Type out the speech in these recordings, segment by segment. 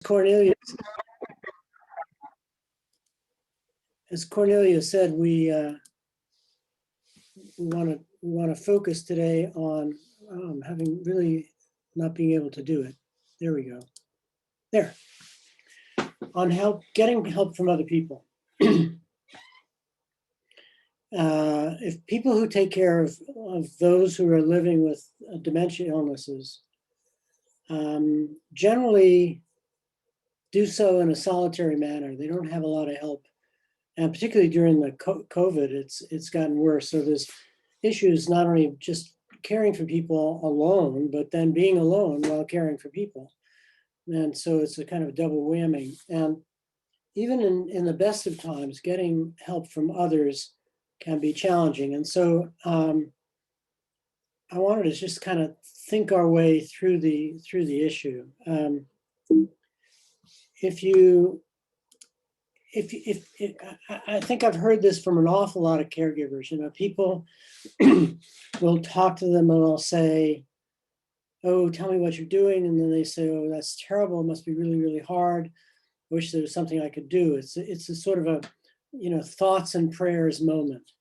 Cornelia, as Cornelia said, we want to focus today on having really not being able to do it. There we go. There. On getting help from other people. If people who take care of those who are living with dementia illnesses generally do so in a solitary manner. They don't have a lot of help. And particularly during the COVID, it's gotten worse. So there's issues not only just caring for people alone, but then being alone while caring for people. And so it's a kind of double whammy. And even in the best of times, getting help from others can be challenging. And so I wanted to just kind of think our way through the issue. I think I've heard this from an awful lot of caregivers. You know, people will talk to them and they'll say, "Oh, tell me what you're doing," and then they say, "Oh, that's terrible. It must be really, really hard. I wish there was something I could do." It's a sort of a, you know, thoughts and prayers moment.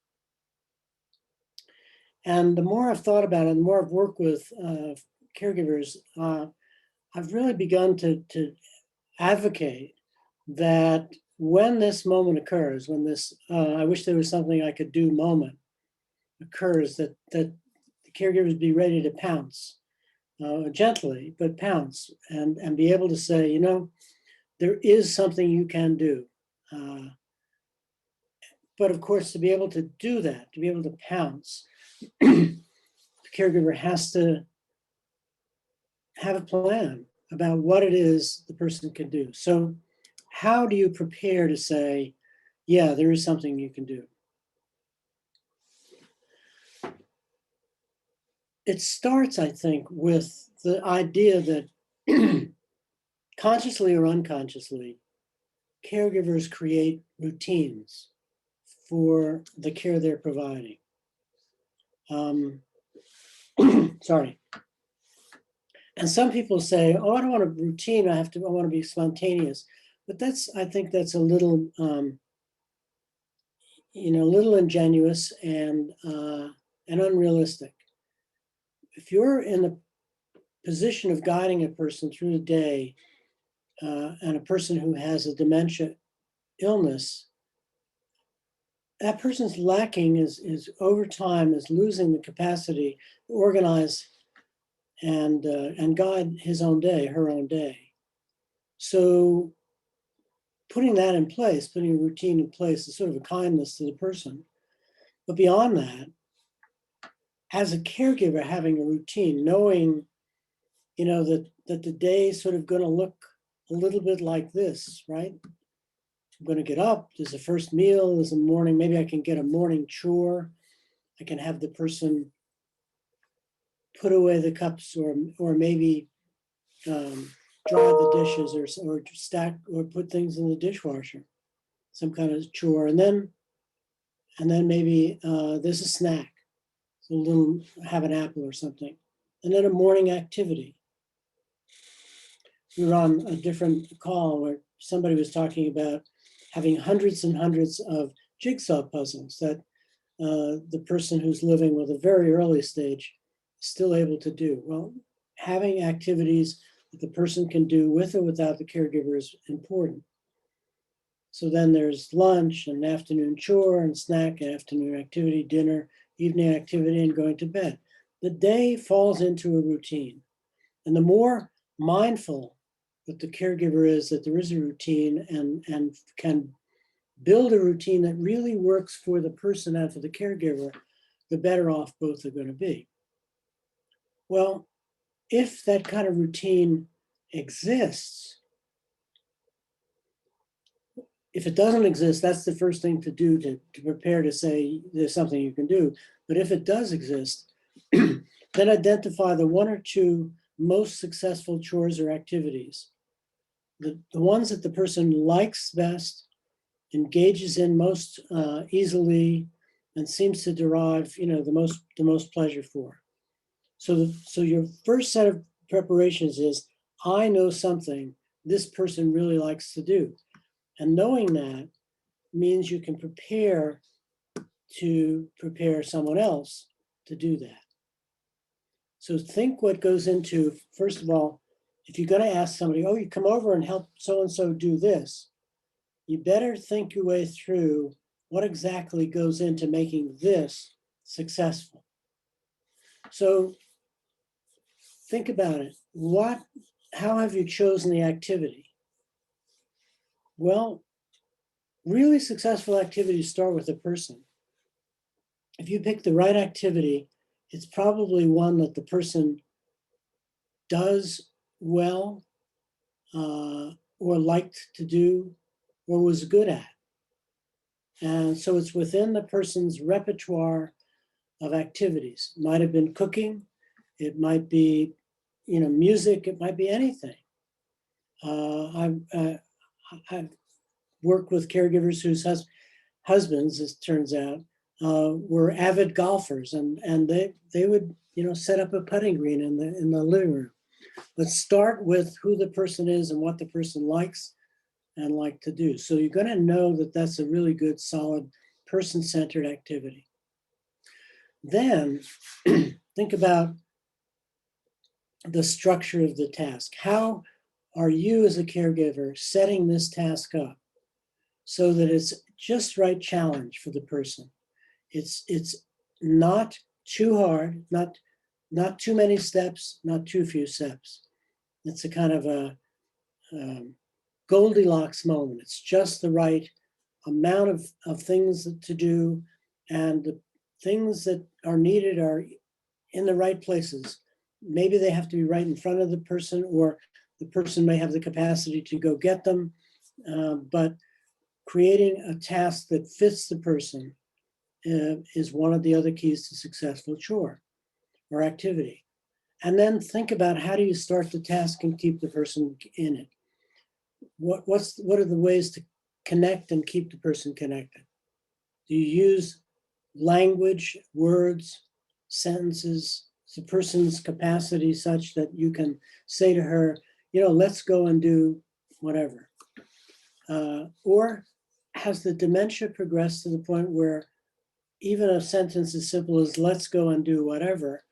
And the more I've thought about it, the more I've worked with caregivers, I've really begun to advocate that when this moment occurs, when this I wish there was something I could do moment occurs, that the caregivers be ready to pounce, gently, but pounce, and be able to say, you know, there is something you can do. But of course, to be able to do that, to be able to pounce, the caregiver has to have a plan about what it is the person can do. So how do you prepare to say, yeah, there is something you can do? It starts, I think, with the idea that consciously or unconsciously, caregivers create routines for the care they're providing. Sorry. And some people say, "Oh, I don't want a routine. I want to be spontaneous." But I think that's a little, you know, a little ingenuous and unrealistic. If you're in the position of guiding a person through the day, and a person who has a dementia illness, that person's lacking is over time is losing the capacity to organize and guide his own day, her own day. So putting that in place, putting a routine in place is sort of a kindness to the person. But beyond that, as a caregiver, having a routine, knowing, you know, that the day is sort of going to look a little bit like this, right? I'm going to get up, there's a first meal, there's a morning, maybe I can get a morning chore. I can have the person put away the cups or maybe dry the dishes or stack or put things in the dishwasher, some kind of chore. And then maybe there's a snack, have an apple or something. And then a morning activity. We were on a different call where somebody was talking about having hundreds and hundreds of jigsaw puzzles that the person who's living with a very early stage is still able to do. Well, having activities that the person can do with or without the caregiver is important. So then there's lunch and afternoon chore and snack, afternoon activity, dinner, evening activity, and going to bed. The day falls into a routine. And the more mindful that the caregiver is that there is a routine and can build a routine that really works for the person and for the caregiver, the better off both are going to be. Well, if that kind of routine exists, if it doesn't exist, that's the first thing to do to prepare to say there's something you can do. But if it does exist, then identify the one or two most successful chores or activities. The ones that the person likes best, engages in most easily, and seems to derive, you know, the most pleasure for. So your first set of preparations is, I know something this person really likes to do. And knowing that means you can prepare to prepare someone else to do that. So think what goes into, first of all, if you're going to ask somebody, oh, you come over and help so-and-so do this, you better think your way through what exactly goes into making this successful. So think about it. How have you chosen the activity? Well, really successful activities start with a person. If you pick the right activity, it's probably one that the person does well, or liked to do, or was good at. And so it's within the person's repertoire of activities. It might have been cooking, it might be, music, it might be anything. I've worked with caregivers whose husbands, as it turns out, were avid golfers, and they would set up a putting green in the living room. Let's start with who the person is and what the person likes and like to do. So you're going to know that that's a really good, solid, person-centered activity. Then think about the structure of the task. How are you as a caregiver setting this task up so that it's just right challenge for the person? It's not too hard, not too many steps, not too few steps. It's a kind of a Goldilocks moment. It's just the right amount of things to do, and the things that are needed are in the right places. Maybe they have to be right in front of the person, or the person may have the capacity to go get them, but creating a task that fits the person is one of the other keys to successful chore or activity. And then think about, how do you start the task and keep the person in it? What are the ways to connect and keep the person connected? Do you use language, words, sentences, the person's capacity such that you can say to her, let's go and do whatever? Or has the dementia progressed to the point where even a sentence as simple as let's go and do whatever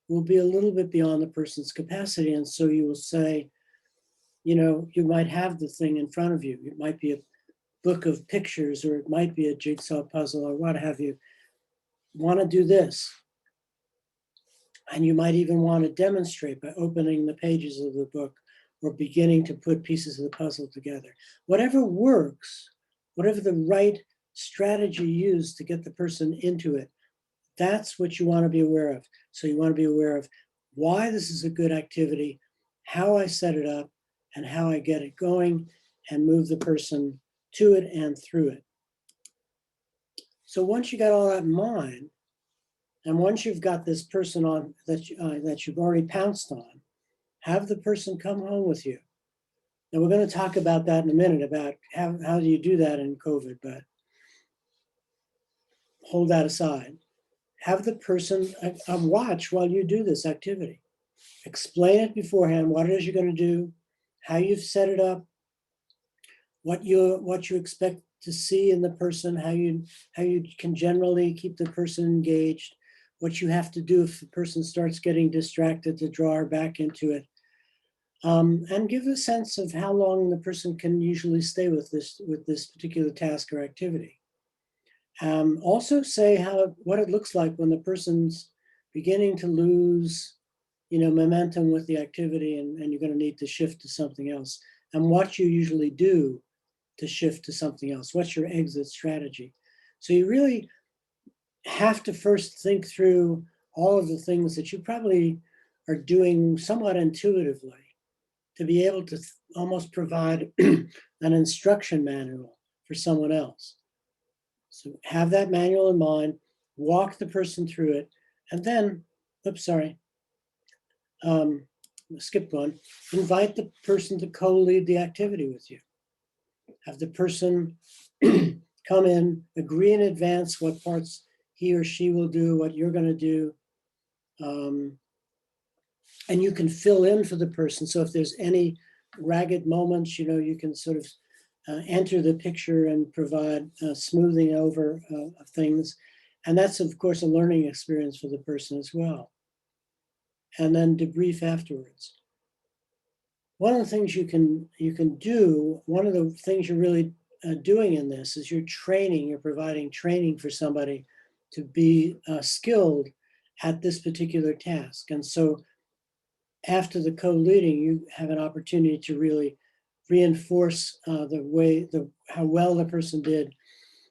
will be a little bit beyond the person's capacity? And so you will say, you might have the thing in front of you. It might be a book of pictures, or it might be a jigsaw puzzle, or what have you. Want to do this. And you might even want to demonstrate by opening the pages of the book or beginning to put pieces of the puzzle together. Whatever works, whatever the right strategy used to get the person into it, that's what you want to be aware of. So you want to be aware of why this is a good activity, how I set it up, and how I get it going and move the person to it and through it. So once you got all that in mind, and once you've got this person on that you've already pounced on, have the person come home with you. Now we're going to talk about that in a minute, about how do you do that in COVID, but hold that aside. Have the person watch while you do this activity. Explain it beforehand, what it is you're going to do, how you've set it up, what you expect to see in the person, how you can generally keep the person engaged, what you have to do if the person starts getting distracted to draw her back into it, and give a sense of how long the person can usually stay with this particular task or activity. Also say what it looks like when the person's beginning to lose momentum with the activity, and you're going to need to shift to something else, and what you usually do to shift to something else. What's your exit strategy? So you really have to first think through all of the things that you probably are doing somewhat intuitively to be able to almost provide an instruction manual for someone else. So have that manual in mind, walk the person through it, and then, skip one, invite the person to co-lead the activity with you. Have the person come in, agree in advance what parts he or she will do, what you're going to do. And you can fill in for the person. So if there's any ragged moments, you can sort of enter the picture and provide smoothing over of things. And that's, of course, a learning experience for the person as well. And then debrief afterwards. One of the things you can do, one of the things you're really doing in this is you're providing training for somebody to be skilled at this particular task. And so after the co-leading, you have an opportunity to really reinforce how well the person did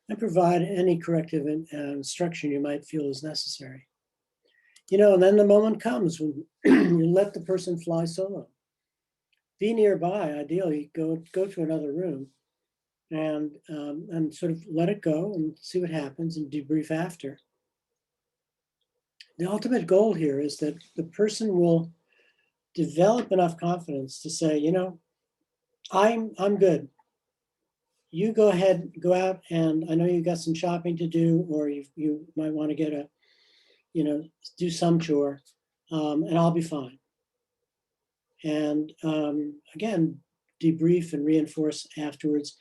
and provide any corrective instruction you might feel is necessary. And then the moment comes when you let the person fly solo. Be nearby, ideally, go to another room and sort of let it go and see what happens and debrief after. The ultimate goal here is that the person will develop enough confidence to say, I'm good. You go ahead, go out, and I know you've got some shopping to do, or you might want to get do some chore, and I'll be fine. And again, debrief and reinforce afterwards.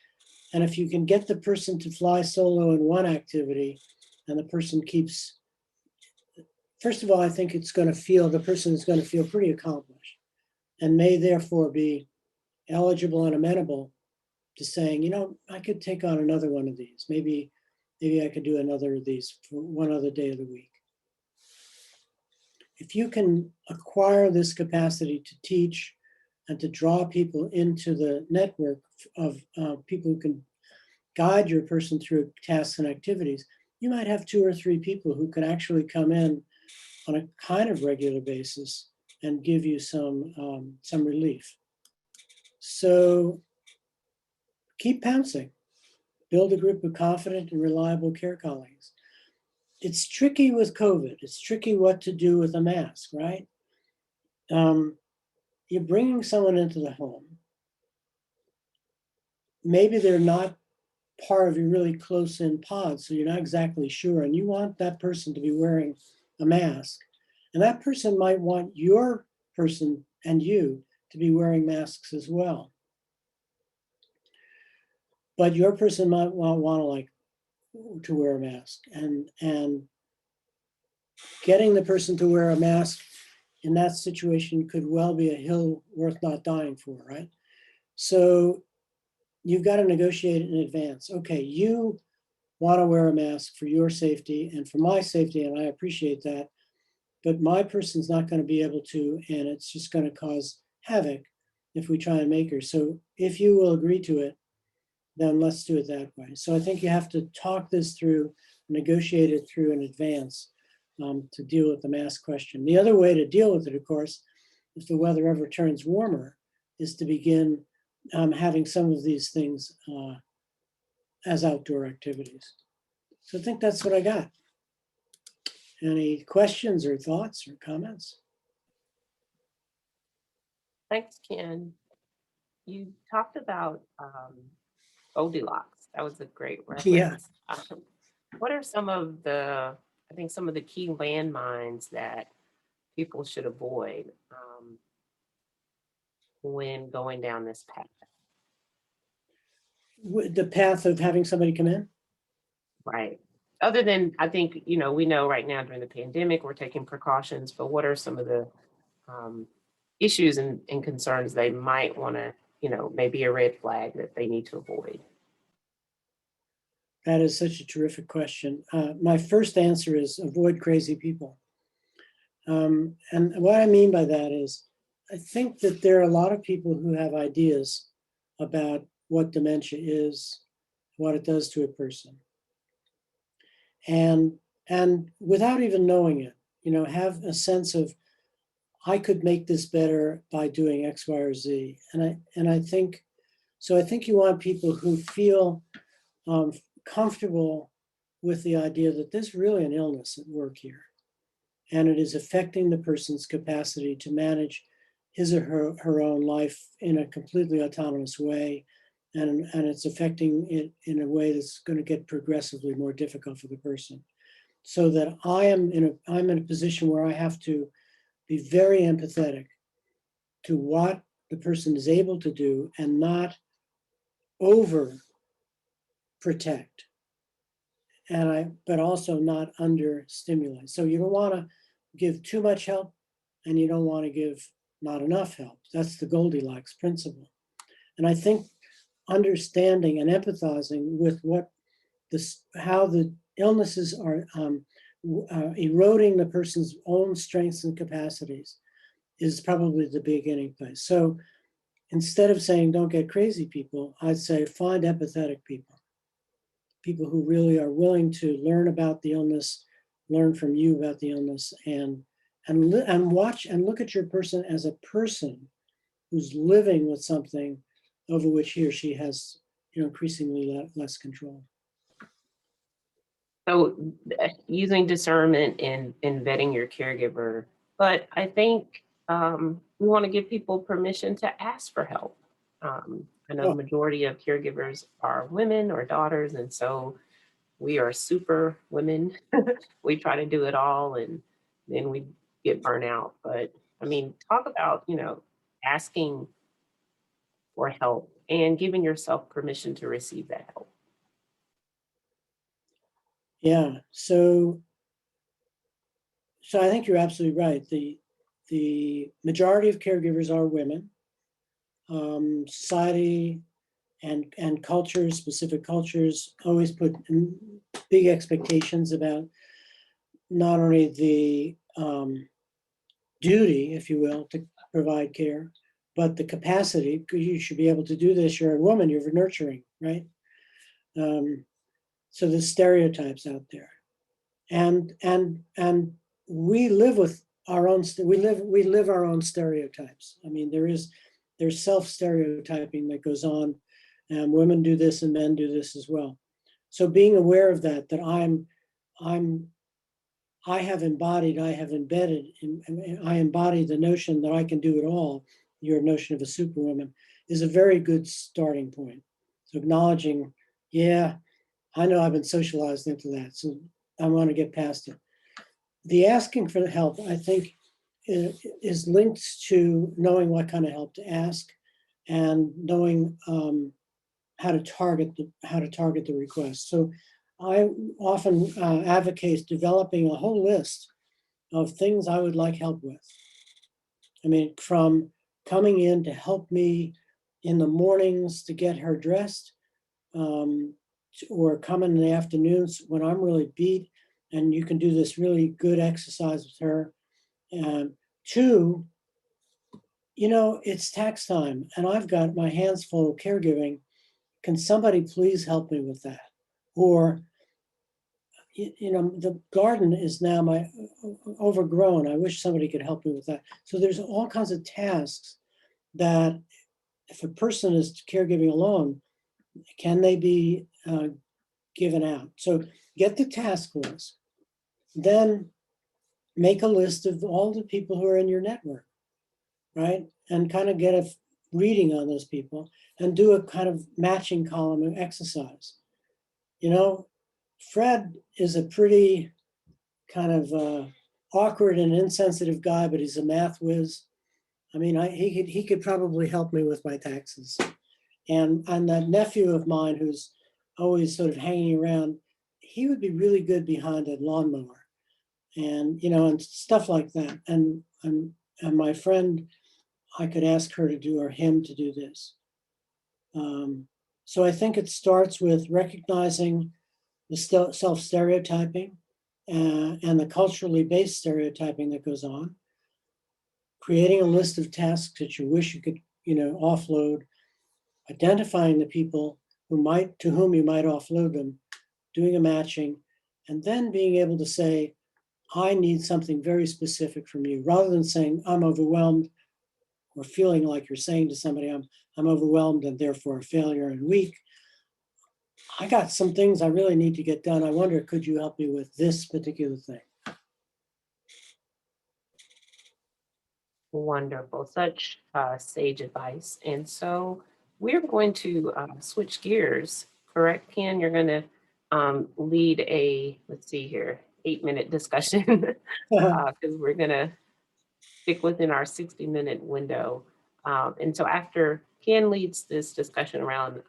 And if you can get the person to fly solo in one activity, and the person keeps, first of all, I think the person is going to feel pretty accomplished, and may therefore be eligible and amenable to saying, I could take on another one of these. Maybe I could do another of these for one other day of the week. If you can acquire this capacity to teach and to draw people into the network of people who can guide your person through tasks and activities, you might have 2 or 3 people who can actually come in on a kind of regular basis and give you some relief. So keep pouncing. Build a group of confident and reliable care colleagues. It's tricky with COVID. It's tricky what to do with a mask, right? You're bringing someone into the home. Maybe they're not part of your really close-in pod, so you're not exactly sure, and you want that person to be wearing a mask. And that person might want your person and you to be wearing masks as well. But your person might want to wear a mask, and getting the person to wear a mask in that situation could well be a hill worth not dying for, right? So you've got to negotiate in advance. Okay, you want to wear a mask for your safety and for my safety, and I appreciate that, but my person's not going to be able to, and it's just going to cause havoc if we try and make her. So if you will agree to it, then let's do it that way. So I think you have to talk this through, negotiate it through in advance to deal with the mask question. The other way to deal with it, of course, if the weather ever turns warmer, is to begin having some of these things as outdoor activities. So I think that's what I got. Any questions or thoughts or comments? Thanks, Ken. You talked about Goldilocks. That was a great reference. Yeah. What are some of the key landmines that people should avoid when going down this path? The path of having somebody come in? Right. Other than, I think, we know right now during the pandemic, we're taking precautions, but what are some of the issues and concerns they might want to, maybe a red flag that they need to avoid? That is such a terrific question. My first answer is avoid crazy people. And what I mean by that is, I think that there are a lot of people who have ideas about what dementia is, what it does to a person. And without even knowing it, have a sense of, I could make this better by doing X, Y, or Z. And I think you want people who feel comfortable with the idea that there's really an illness at work here, and it is affecting the person's capacity to manage his or her own life in a completely autonomous way, and it's affecting it in a way that's going to get progressively more difficult for the person. So that I'm in a position where I have to be very empathetic to what the person is able to do and not over protect. But also not under stimulate. So you don't want to give too much help and you don't want to give not enough help. That's the Goldilocks principle. And I think understanding and empathizing with how the illnesses are eroding the person's own strengths and capacities is probably the beginning place. So instead of saying don't get crazy people, I'd say find empathetic people who really are willing to learn about the illness, learn from you about the illness, and watch and look at your person as a person who's living with something over which he or she has, increasingly less control. So using discernment in vetting your caregiver, but I think we want to give people permission to ask for help. I know the majority of caregivers are women or daughters, and so we are super women. We try to do it all, and then we get burnt out. But I mean, talk about, asking for help and giving yourself permission to receive that help. Yeah, so I think you're absolutely right. The majority of caregivers are women. Society and cultures, specific cultures, always put big expectations about not only the duty, if you will, to provide care, but the capacity, because you should be able to do this. You're a woman, you're nurturing, right? So there's stereotypes out there. And we live with our own, we live our own stereotypes. I mean, there's self-stereotyping that goes on, and women do this and men do this as well. So being aware of that I have embedded, I embody the notion that I can do it all, your notion of a superwoman, is a very good starting point. So acknowledging, yeah, I know I've been socialized into that, so I want to get past it. The asking for the help, I think, is linked to knowing what kind of help to ask and knowing how to target the request. So I often advocate developing a whole list of things I would like help with. I mean, from coming in to help me in the mornings to get her dressed, or come in the afternoons when I'm really beat, and you can do this really good exercise with her. Two, it's tax time and I've got my hands full of caregiving. Can somebody please help me with that? Or, the garden is now overgrown. I wish somebody could help me with that. So there's all kinds of tasks that if a person is caregiving alone, can they be given out? So get the task list, then make a list of all the people who are in your network, right? And kind of get a reading on those people and do a kind of matching column exercise. Fred is a pretty kind of awkward and insensitive guy, but he's a math whiz. I mean, he could probably help me with my taxes. And that nephew of mine who's always sort of hanging around, he would be really good behind a lawnmower, and and stuff like that. And my friend, I could ask her to do, or him to do this. So I think it starts with recognizing the self-stereotyping and the culturally based stereotyping that goes on, creating a list of tasks that you wish you could, offload, identifying the people to whom you might offload them, doing a matching, and then being able to say, I need something very specific from you, rather than saying, I'm overwhelmed, or feeling like you're saying to somebody, I'm overwhelmed and therefore a failure and weak. I got some things I really need to get done. I wonder, could you help me with this particular thing? Wonderful, such sage advice. And so we're going to switch gears, correct, Ken? You're going to lead let's see here, 8-minute discussion, because we're going to stick within our 60-minute window. And so after Ken leads this discussion around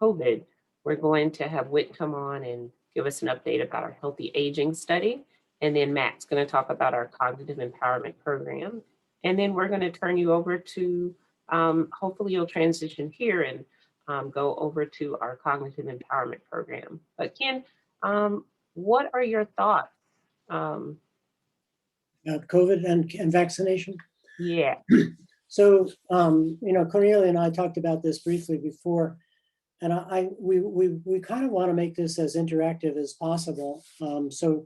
COVID, we're going to have Whit come on and give us an update about our healthy aging study. And then Matt's going to talk about our cognitive empowerment program. And then we're going to turn you over to, hopefully you'll transition here and go over to our cognitive empowerment program. But Ken, what are your thoughts? COVID and vaccination. Yeah. So, Cornelia and I talked about this briefly before, and we kind of want to make this as interactive as possible. So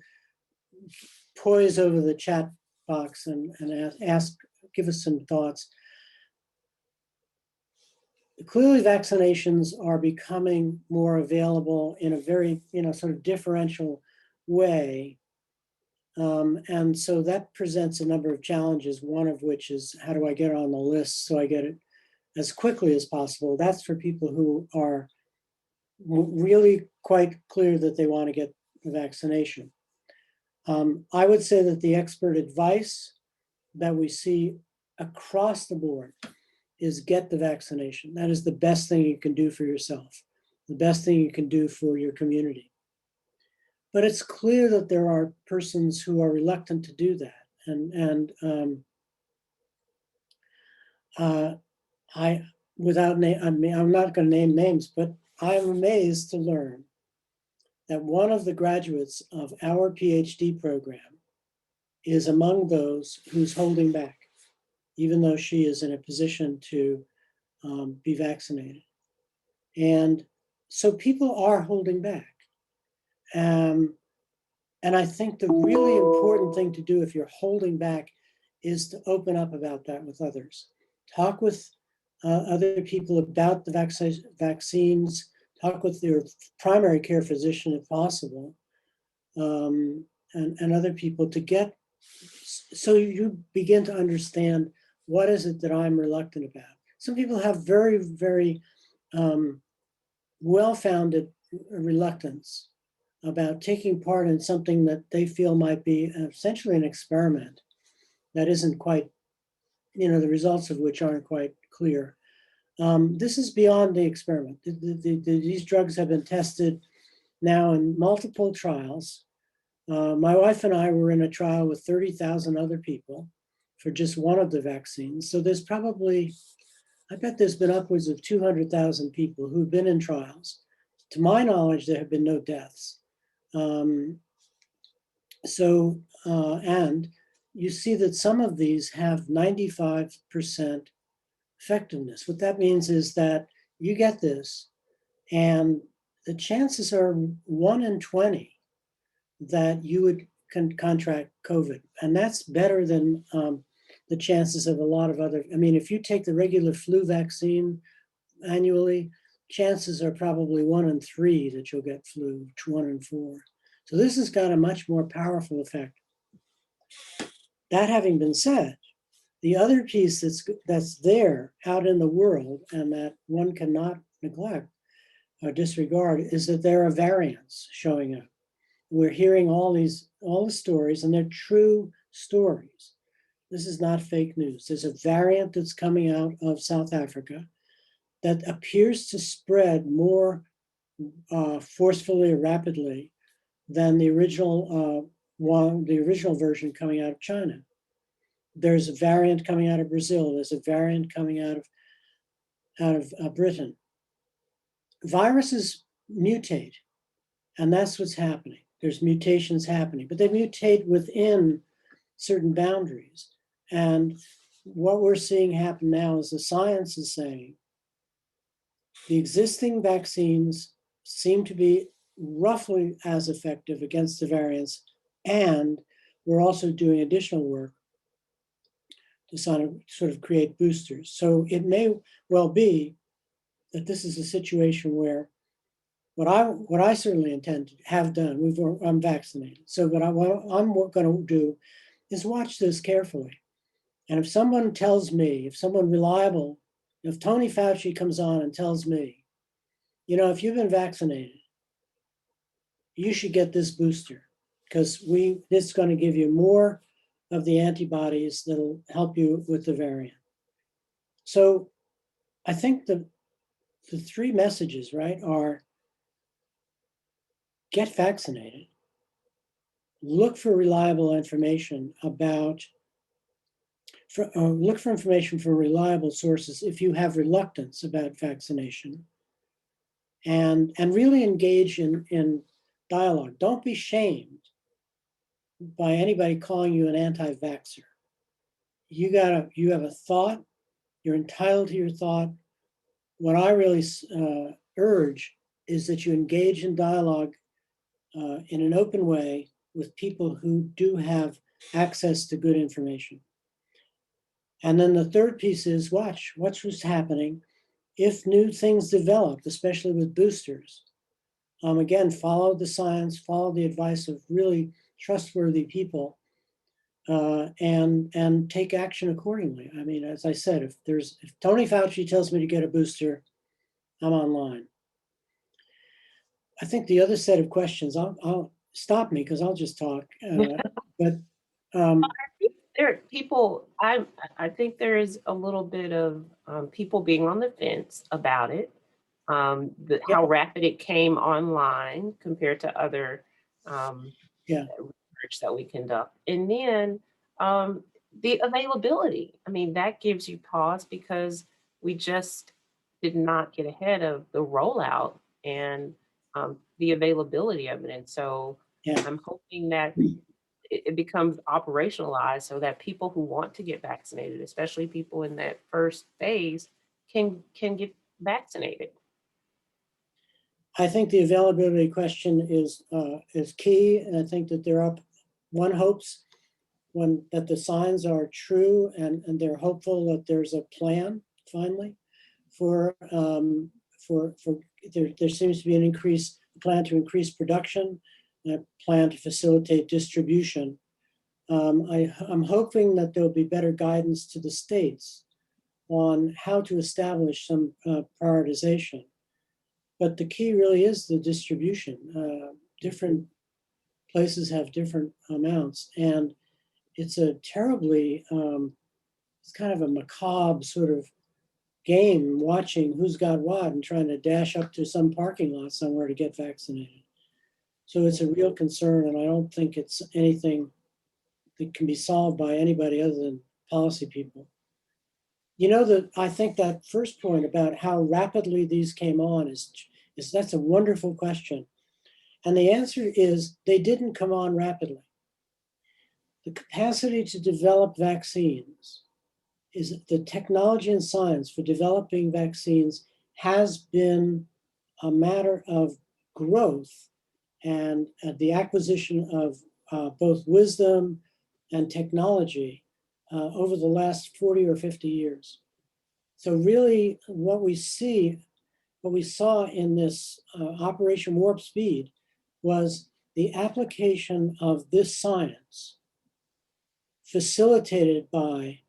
poise over the chat box and give us some thoughts. Clearly, vaccinations are becoming more available in a very, sort of differential way. And so that presents a number of challenges, one of which is how do I get on the list so I get it as quickly as possible? That's for people who are really quite clear that they want to get the vaccination. I would say that the expert advice that we see across the board is get the vaccination. That is the best thing you can do for yourself, the best thing you can do for your community. But it's clear that there are persons who are reluctant to do that. I'm not going to name names, but I'm amazed to learn that one of the graduates of our PhD program is among those who's holding back, even though she is in a position to be vaccinated. And so people are holding back. And I think the really important thing to do if you're holding back is to open up about that with others. Talk with other people about the vaccines, talk with your primary care physician if possible, and other people to get, so you begin to understand what is it that I'm reluctant about. Some people have very, very well-founded reluctance about taking part in something that they feel might be essentially an experiment that isn't quite, the results of which aren't quite clear. This is beyond the experiment. These drugs have been tested now in multiple trials. My wife and I were in a trial with 30,000 other people for just one of the vaccines. So there's probably, I bet there's been upwards of 200,000 people who've been in trials. To my knowledge, there have been no deaths. And you see that some of these have 95% effectiveness. What that means is that you get this, and the chances are 1 in 20 that you would contract COVID. And that's better than the chances of a lot of other, if you take the regular flu vaccine annually, chances are probably 1 in 3 that you'll get flu, 1 in 4. So this has got a much more powerful effect. That having been said, the other piece that's there out in the world and that one cannot neglect or disregard is that there are variants showing up. We're hearing all the stories, and they're true stories. This is not fake news. There's a variant that's coming out of South Africa that appears to spread more forcefully or rapidly than the original version coming out of China. There's a variant coming out of Brazil. There's a variant coming out of Britain. Viruses mutate, and that's what's happening. There's mutations happening, but they mutate within certain boundaries. And what we're seeing happen now is the science is saying the existing vaccines seem to be roughly as effective against the variants, and we're also doing additional work to sort of create boosters. So it may well be that this is a situation where what I certainly intend to have done, I'm vaccinated. So what I'm going to do is watch this carefully. And if someone tells me, if someone reliable, if Tony Fauci comes on and tells me, if you've been vaccinated, you should get this booster because this is going to give you more of the antibodies that'll help you with the variant. So I think the three messages, right, are get vaccinated, look for reliable information about, look for information from reliable sources if you have reluctance about vaccination, and really engage in dialogue. Don't be shamed by anybody calling you an anti-vaxxer. You have a thought, you're entitled to your thought. What I really urge is that you engage in dialogue in an open way with people who do have access to good information. And then the third piece is watch what's happening. If new things develop, especially with boosters, again, follow the science, follow the advice of really trustworthy people, and take action accordingly. I mean, as I said, if Tony Fauci tells me to get a booster, I'm online. I think the other set of questions, I'll stop me because I'll just talk. But There are people, I think there is a little bit of people being on the fence about it. How rapid it came online compared to other research that we conduct. And then the availability. I mean, that gives you pause because we just did not get ahead of the rollout and the availability of it. And so I'm hoping that it becomes operationalized so that people who want to get vaccinated, especially people in that first phase, can get vaccinated. I think the availability question is key, and I think that one hopes that the signs are true, and they're hopeful that there's a plan finally for there seems to be an plan to increase production, a plan to facilitate distribution. I'm hoping that there'll be better guidance to the states on how to establish some prioritization. But the key really is the distribution. Different places have different amounts, and it's a terribly, it's kind of a macabre sort of game, watching who's got what and trying to dash up to some parking lot somewhere to get vaccinated. So it's a real concern, and I don't think it's anything that can be solved by anybody other than policy people. You know, that I think that first point about how rapidly these came on is that's a wonderful question. And the answer is they didn't come on rapidly. The capacity to develop vaccines, is the technology and science for developing vaccines, has been a matter of growth and the acquisition of both wisdom and technology over the last 40 or 50 years. So really what we saw in this Operation Warp Speed was the application of this science facilitated by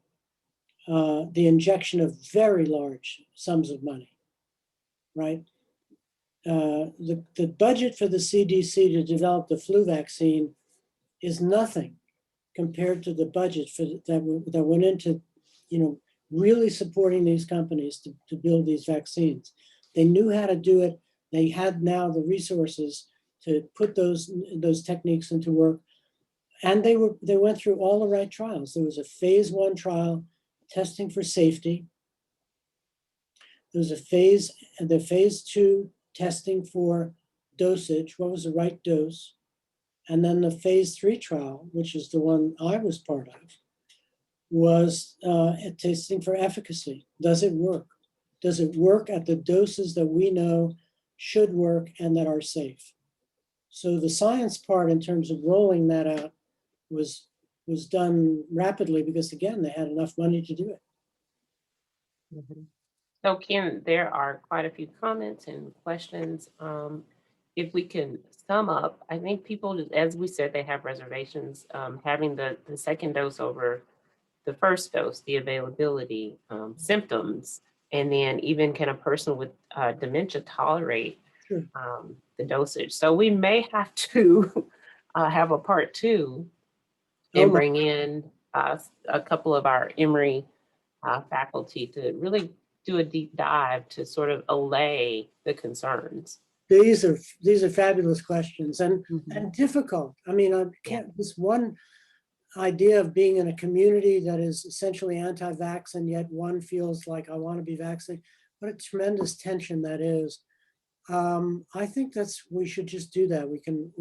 the injection of very large sums of money, right? The budget for the CDC to develop the flu vaccine is nothing compared to the budget that went into, really supporting these companies to build these vaccines. They knew how to do it. They had now the resources to put those techniques into work, and they went through all the right trials. There was a phase 1 trial testing for safety. There was the phase 2 testing for dosage, what was the right dose, and then the phase 3 trial, which is the one I was part of, was testing for efficacy. Does it work? Does it work at the doses that we know should work and that are safe? So the science part in terms of rolling that out was done rapidly because, again, they had enough money to do it. So Ken, there are quite a few comments and questions. If we can sum up, I think people, as we said, they have reservations, having the second dose over the first dose, the availability, symptoms, and then even can a person with dementia tolerate the dosage? So we may have to have a part 2 and bring in a couple of our Emory faculty to really do a deep dive to sort of allay the concerns. These are fabulous questions and Mhm. difficult. I mean, I can't, this one idea of being in a community that is essentially anti-vax and yet one feels like I want to be vaccinated. What a tremendous tension that is. I think we should just do that. We can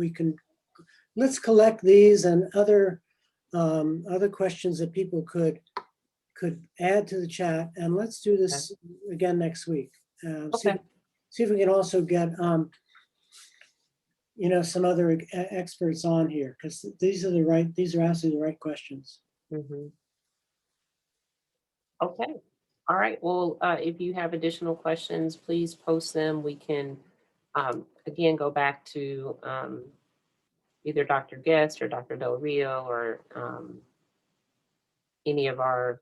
let's collect these and other questions that people could add to the chat, and let's do this again next week. Okay. See if we can also get some other experts on here, because these are absolutely the right questions. Mm-hmm. Okay. All right. Well, if you have additional questions, please post them. We can, again, go back to either Dr. Guest or Dr. Del Rio or any of our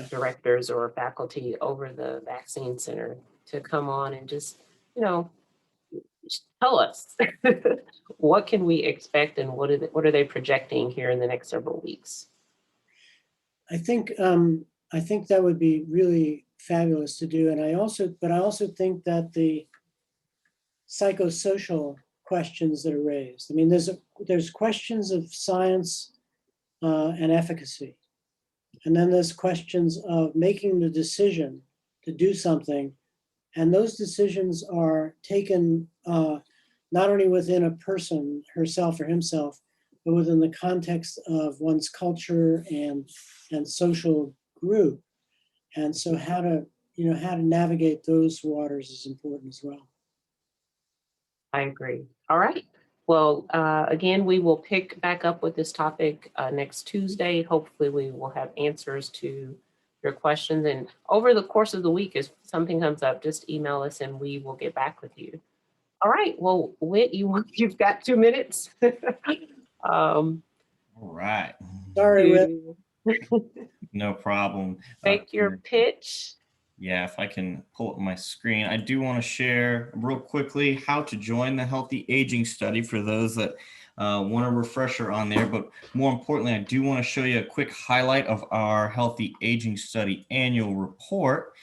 directors or faculty over the vaccine center to come on and just, tell us what can we expect and what are they projecting here in the next several weeks. I think that would be really fabulous to do, and I also think that the psychosocial questions that are raised. I mean, there's questions of science and efficacy, and then there's questions of making the decision to do something, and those decisions are taken not only within a person, herself or himself, but within the context of one's culture and social group. And so how to navigate those waters is important as well. I agree. All right. Well, again, we will pick back up with this topic next Tuesday. Hopefully we will have answers to your questions. And over the course of the week, if something comes up, just email us and we will get back with you. All right. Well, Whit, you've got 2 minutes. All right. Sorry, Whit. No problem. Make your pitch. Yeah, if I can pull up my screen, I do want to share real quickly how to join the Healthy Aging Study for those that want a refresher on there. But more importantly, I do want to show you a quick highlight of our Healthy Aging Study annual report.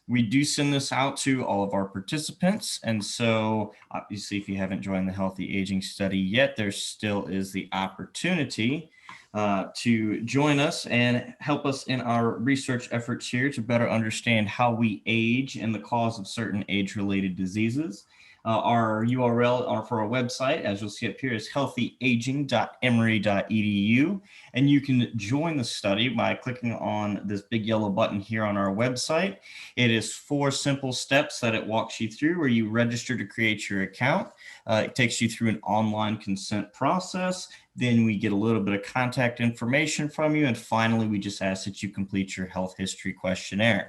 We do send this out to all of our participants. And so obviously, if you haven't joined the Healthy Aging Study yet, there still is the opportunity to join us and help us in our research efforts here to better understand how we age and the cause of certain age-related diseases. Our URL for our website, as you'll see up here, is healthyaging.emory.edu. And you can join the study by clicking on this big yellow button here on our website. It is 4 simple steps that it walks you through where you register to create your account. It takes you through an online consent process. Then we get a little bit of contact information from you. And finally, we just ask that you complete your health history questionnaire.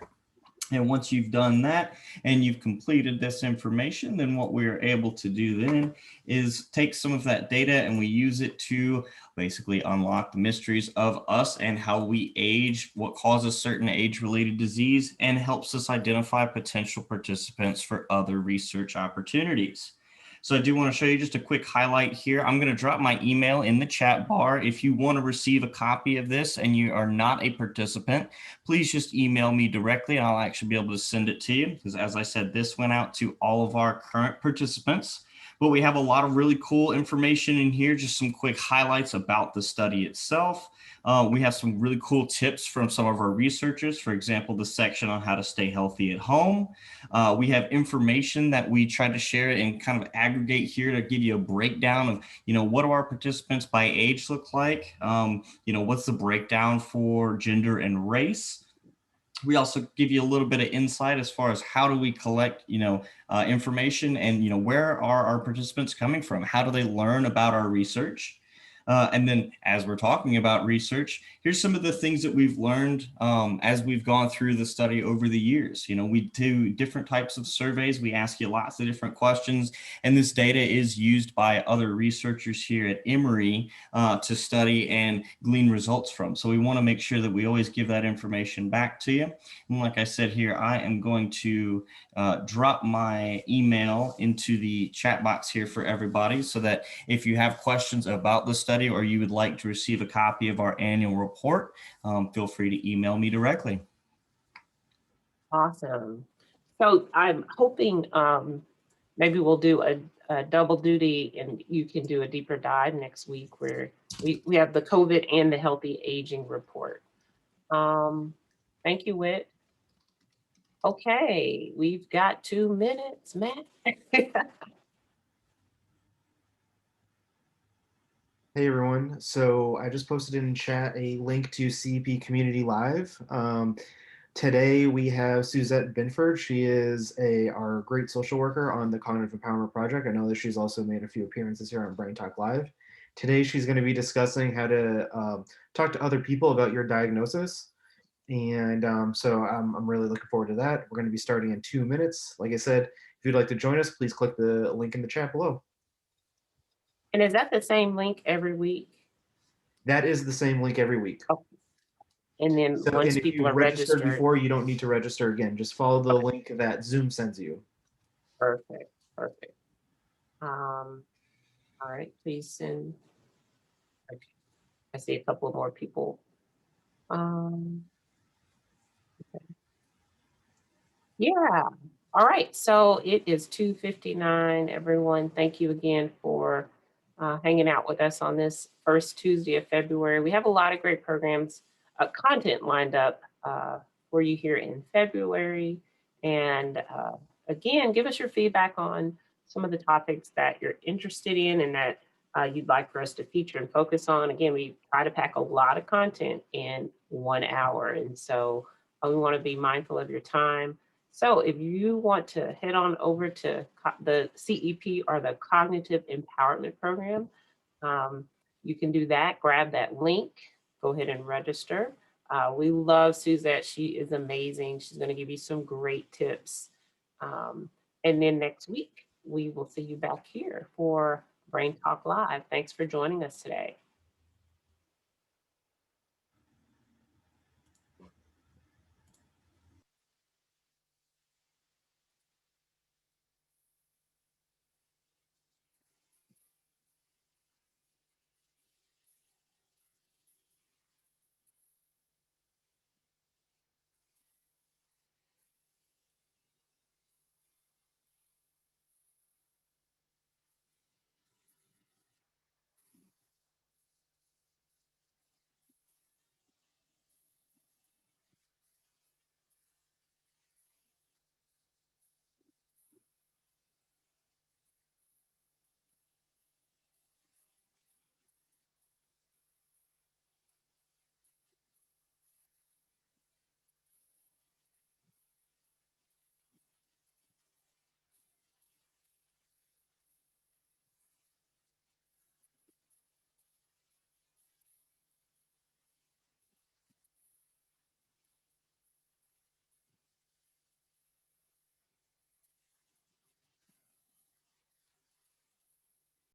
And once you've done that and you've completed this information, then what we're able to do then is take some of that data and we use it to basically unlock the mysteries of us and how we age, what causes certain age-related disease, and helps us identify potential participants for other research opportunities. So I do want to show you just a quick highlight here. I'm going to drop my email in the chat bar. If you want to receive a copy of this and you are not a participant, please just email me directly and I'll actually be able to send it to you. Because as I said, this went out to all of our current participants. But we have a lot of really cool information in here, just some quick highlights about the study itself. We have some really cool tips from some of our researchers. For example, the section on how to stay healthy at home. We have information that we try to share and kind of aggregate here to give you a breakdown of, what do our participants by age look like? What's the breakdown for gender and race? We also give you a little bit of insight as far as how do we collect, information and, where are our participants coming from? How do they learn about our research? And then as we're talking about research, here's some of the things that we've learned as we've gone through the study over the years. We do different types of surveys. We ask you lots of different questions. And this data is used by other researchers here at Emory to study and glean results from. So we want to make sure that we always give that information back to you. And like I said here, I am going to drop my email into the chat box here for everybody so that if you have questions about the study, study or you would like to receive a copy of our annual report, feel free to email me directly. Awesome. So I'm hoping maybe we'll do a double duty and you can do a deeper dive next week where we have the COVID and the healthy aging report. Thank you, Whit. Okay, we've got 2 minutes, Matt. Hey everyone, so I just posted in chat a link to CEP Community Live. Today we have Suzette Binford. She is our great social worker on the Cognitive Empowerment Project. I know that she's also made a few appearances here on BrainTalk Live. Today she's going to be discussing how to talk to other people about your diagnosis. And so I'm really looking forward to that. We're going to be starting in 2 minutes. Like I said, if you'd like to join us, please click the link in the chat below. And is that the same link every week? That is the same link every week. Oh, and then So, once and if people you are registered registered, before, you don't need to register again. Just follow the okay, link that Zoom sends you. perfect, perfect. All right, please send. Okay, I see a couple more people. Okay. Yeah. All right. So it is 2:59. Everyone, thank you again for hanging out with us on this first Tuesday of February. We have a lot of great programs, content lined up for you here in February. And again, give us your feedback on some of the topics that you're interested in and that you'd like for us to feature and focus on. Again, we try to pack a lot of content in 1 hour. And so we want to be mindful of your time. So if you want to head on over to the CEP or the Cognitive Empowerment Program, you can do that, grab that link, go ahead and register. We love Suzette, she is amazing. She's gonna give you some great tips. And then next week, we will see you back here for Brain Talk Live. Thanks for joining us today.